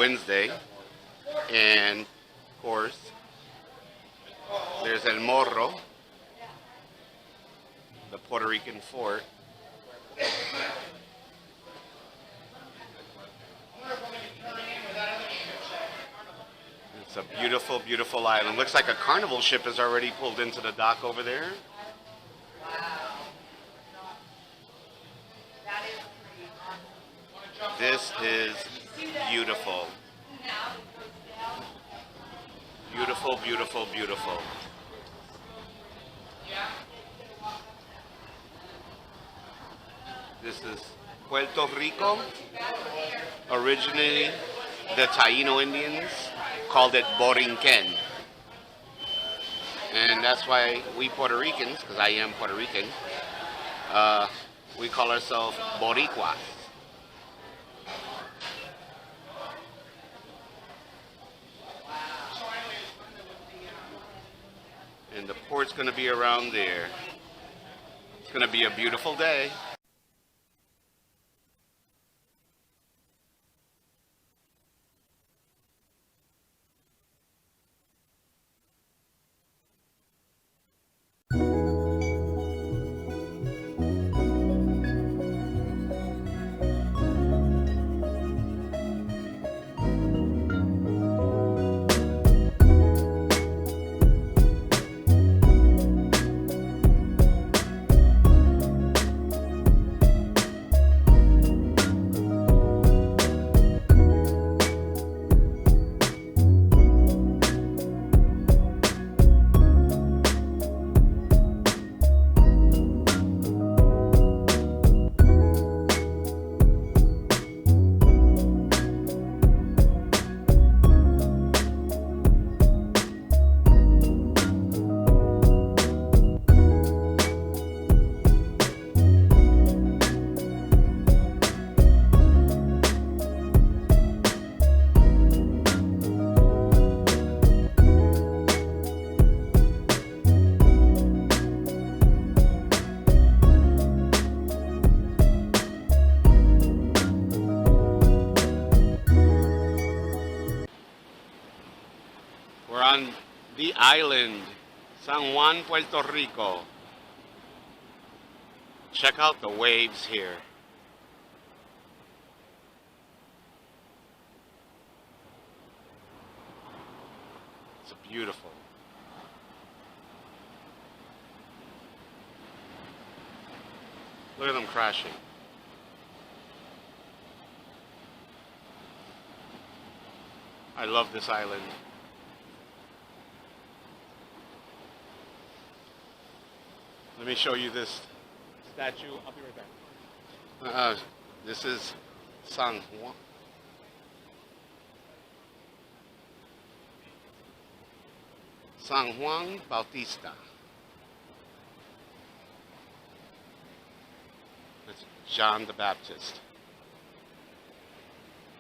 Wednesday. And, of course, there's El Morro, the Puerto Rican fort. It's a beautiful, beautiful island. Looks like a carnival ship has already pulled into the dock over there. This is beautiful. Beautiful, beautiful, beautiful. This is Puerto Rico. Originally, the Taíno Indians called it Borinquen. And that's why we Puerto Ricans, because I am Puerto Rican, we call ourselves Boricuas. And the port's going to be around there. It's going to be a beautiful day. We're on the island, San Juan, Puerto Rico. Check out the waves here. It's beautiful. Look at them crashing. I love this island. Let me show you this statue. I'll be right back. This is San Juan. San Juan Bautista. That's John the Baptist.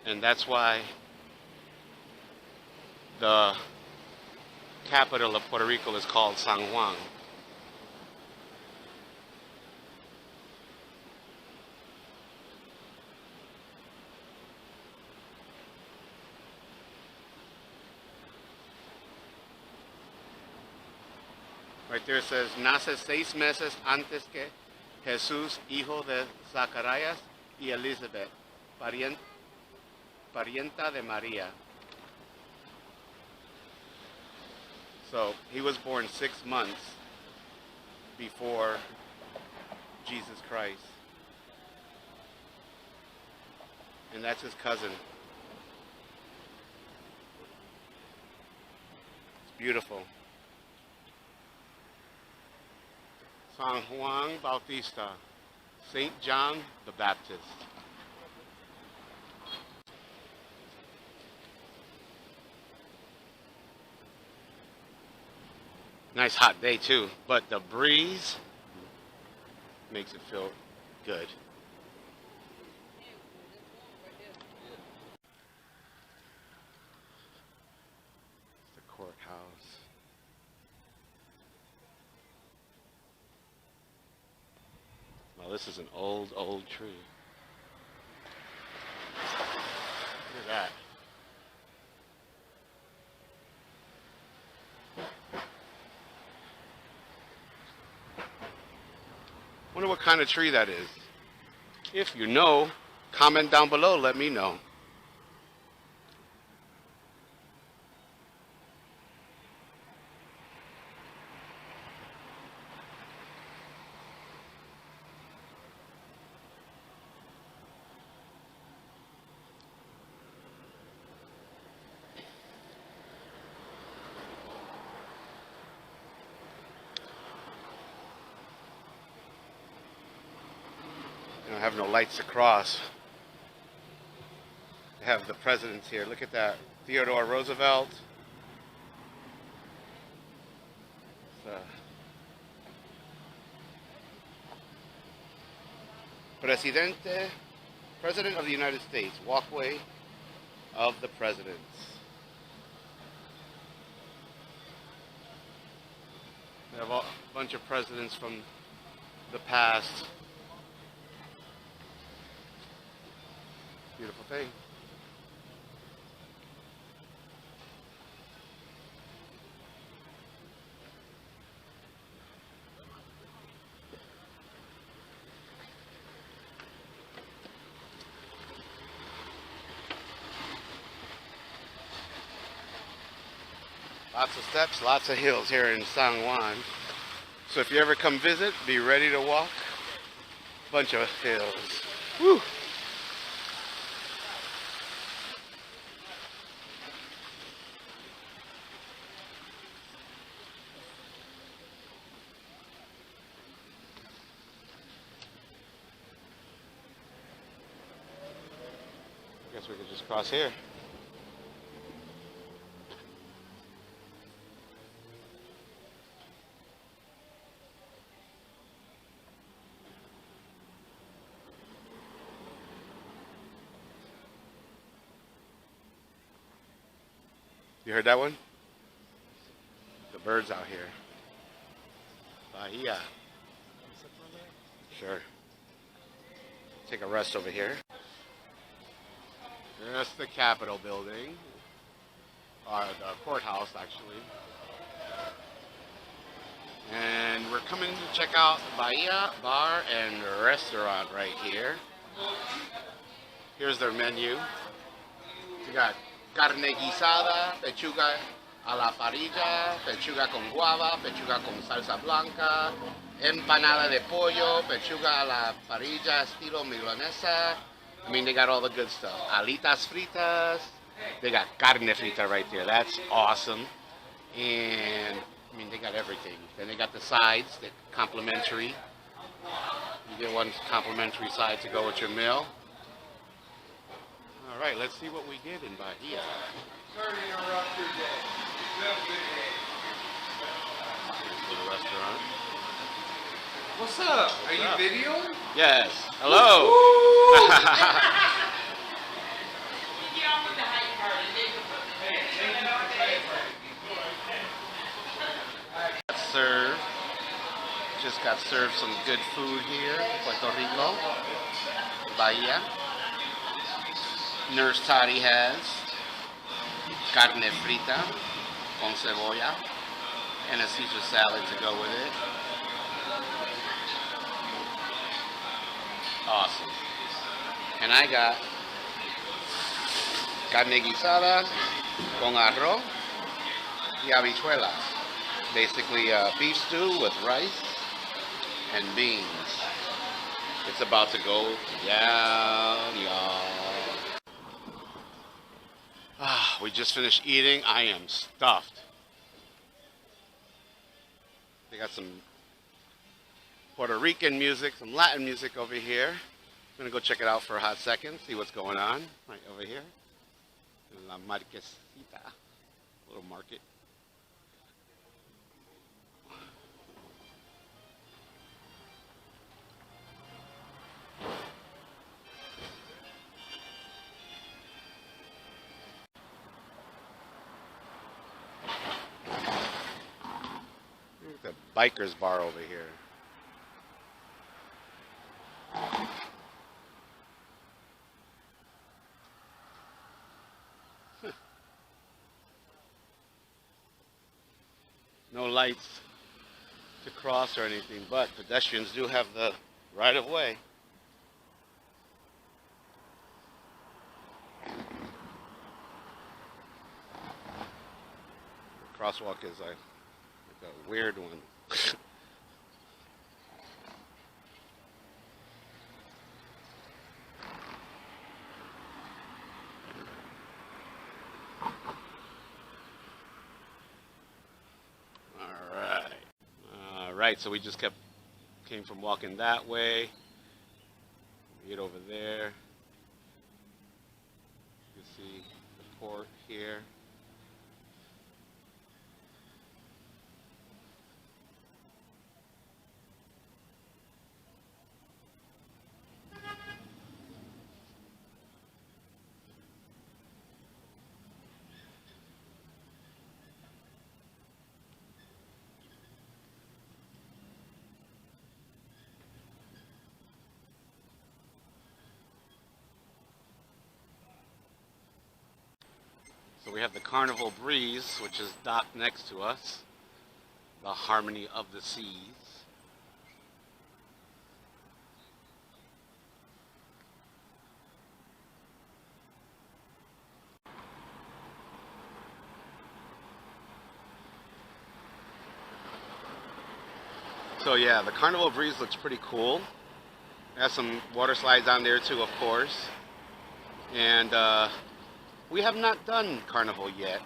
And that's why the capital of Puerto Rico is called San Juan. Right there it says, nace 6 meses antes que Jesús, hijo de Zacarías y Elizabeth, parienta de María. So he was born 6 months before Jesus Christ. And that's his cousin. It's beautiful. San Juan Bautista, St. John the Baptist. Nice hot day too, but the breeze makes it feel good. It's the courthouse. Well, this is an old tree. Look at that. Wonder what kind of tree that is. If you know, comment down below, let me know. They don't have no lights across. They have the presidents here. Look at that. Theodore Roosevelt. Presidente, President of the United States. Walkway of the Presidents. We have a bunch of presidents from the past. Beautiful thing. Lots of steps, lots of hills here in San Juan. So if you ever come visit, be ready to walk. Bunch of hills. Woo! Guess we could just cross here. You heard that one? The birds out here. Bahia. Sure. Take a rest over here. There's the Capitol building. Or the courthouse, actually. And we're coming to check out Bahia Bar and Restaurant right here. Here's their menu. You got carne guisada, pechuga a la parrilla, pechuga con guava, pechuga con salsa blanca, empanada de pollo, pechuga a la parrilla estilo milanesa. I mean, they got all the good stuff. Alitas fritas. They got carne frita right there. That's awesome. And, I mean, they got everything. Then they got the sides, the complimentary. You get one complimentary side to go with your meal. All right, let's see what we get in Bahia. Sorry to interrupt your day. Here's the restaurant. What's up? Are you videoing? Yes. Hello. Served. Just got served some good food here, Puerto Rico, Bahia. Nurse Toddy has carne frita con cebolla and a Caesar salad to go with it. Awesome. And I got carne guisada con arroz y habichuelas. Basically a beef stew with rice and beans. It's about to go down, y'all. We just finished eating. I am stuffed. They got some Puerto Rican music, some Latin music over here. I'm gonna go check it out for a hot second, see what's going on right over here. La Marquesita, little market. The biker's bar over here. No lights to cross or anything, but pedestrians do have the right of way. The crosswalk is like a weird one. Alright, so we just came from walking that way. We get over there. You can see the port here. So we have the Carnival Breeze, which is docked next to us. The Harmony of the Seas. So yeah, the Carnival Breeze looks pretty cool. It has some water slides on there too, of course. And we have not done Carnival yet.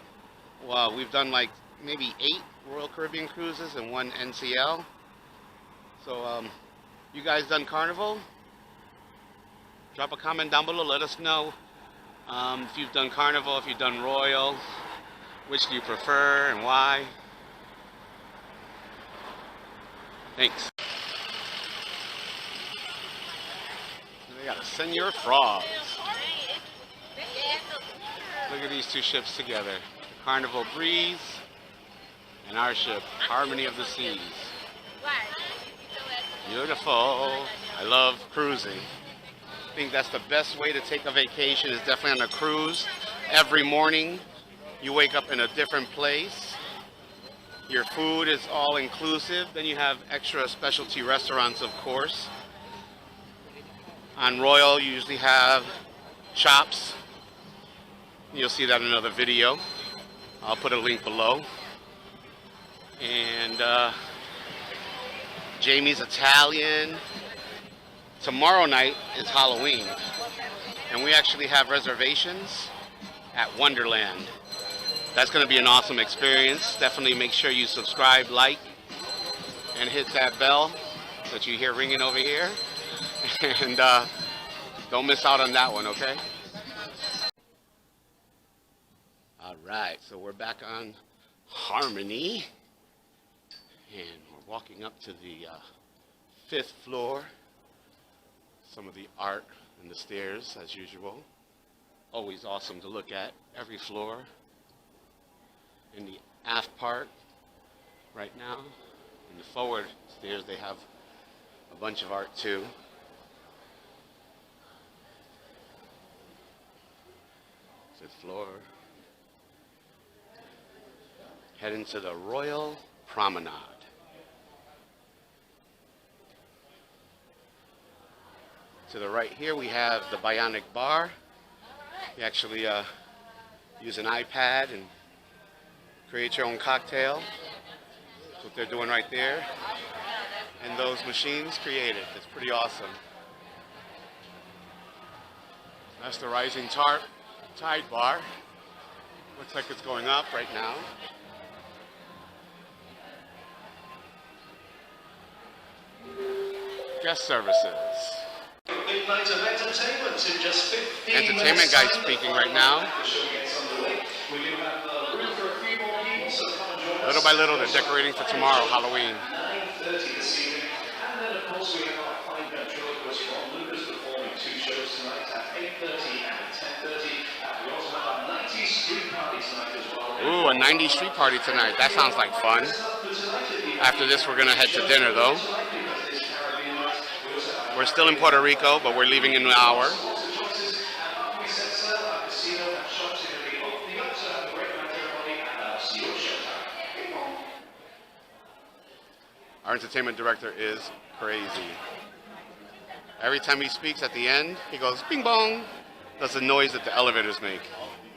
Well, we've done like maybe 8 Royal Caribbean cruises and 1 NCL. So you guys done Carnival? Drop a comment down below, let us know if you've done Carnival, if you've done Royal, which do you prefer and why. Thanks. They got a Senor Frogs. Look at these two ships together. The Carnival Breeze and our ship, Harmony of the Seas. Beautiful. I love cruising. I think that's the best way to take a vacation, is definitely on a cruise. Every morning you wake up in a different place. Your food is all inclusive. Then you have extra specialty restaurants, of course. On Royal you usually have shops. You'll see that in another video. I'll put a link below. And Jamie's Italian. Tomorrow night is Halloween. And we actually have reservations at Wonderland. That's going to be an awesome experience. Definitely make sure you subscribe, like, and hit that bell that you hear ringing over here. And don't miss out on that one, okay? Alright, so we're back on Harmony. And we're walking up to the 5th floor. Some of the art and the stairs, as usual. Always awesome to look at, every floor. In the aft part, right now, in the forward stairs, they have a bunch of art too. 5th floor. Heading to the Royal Promenade. To the right here we have the Bionic Bar. You actually use an iPad and create your own cocktail. That's what they're doing right there. And those machines create it. It's pretty awesome. That's the Rising Tide Bar. Looks like it's going up right now. Guest services. Big night of entertainment in just 15 Entertainment guy speaking right now. Little by little, they're decorating for tomorrow, Halloween. 9:30 this evening, and then of course we have our fine ventriloquist Ron Lucas performing 2 shows tonight at 8:30 and 10:30. We also have a 90s street party tonight as well. Ooh, a 90s street party tonight. That sounds like fun. After this, we're gonna head to dinner though. We're still in Puerto Rico, but we're leaving in an hour. Our entertainment director is crazy. Every time he speaks at the end, he goes bing bong. That's the noise that the elevators make.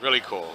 Really cool.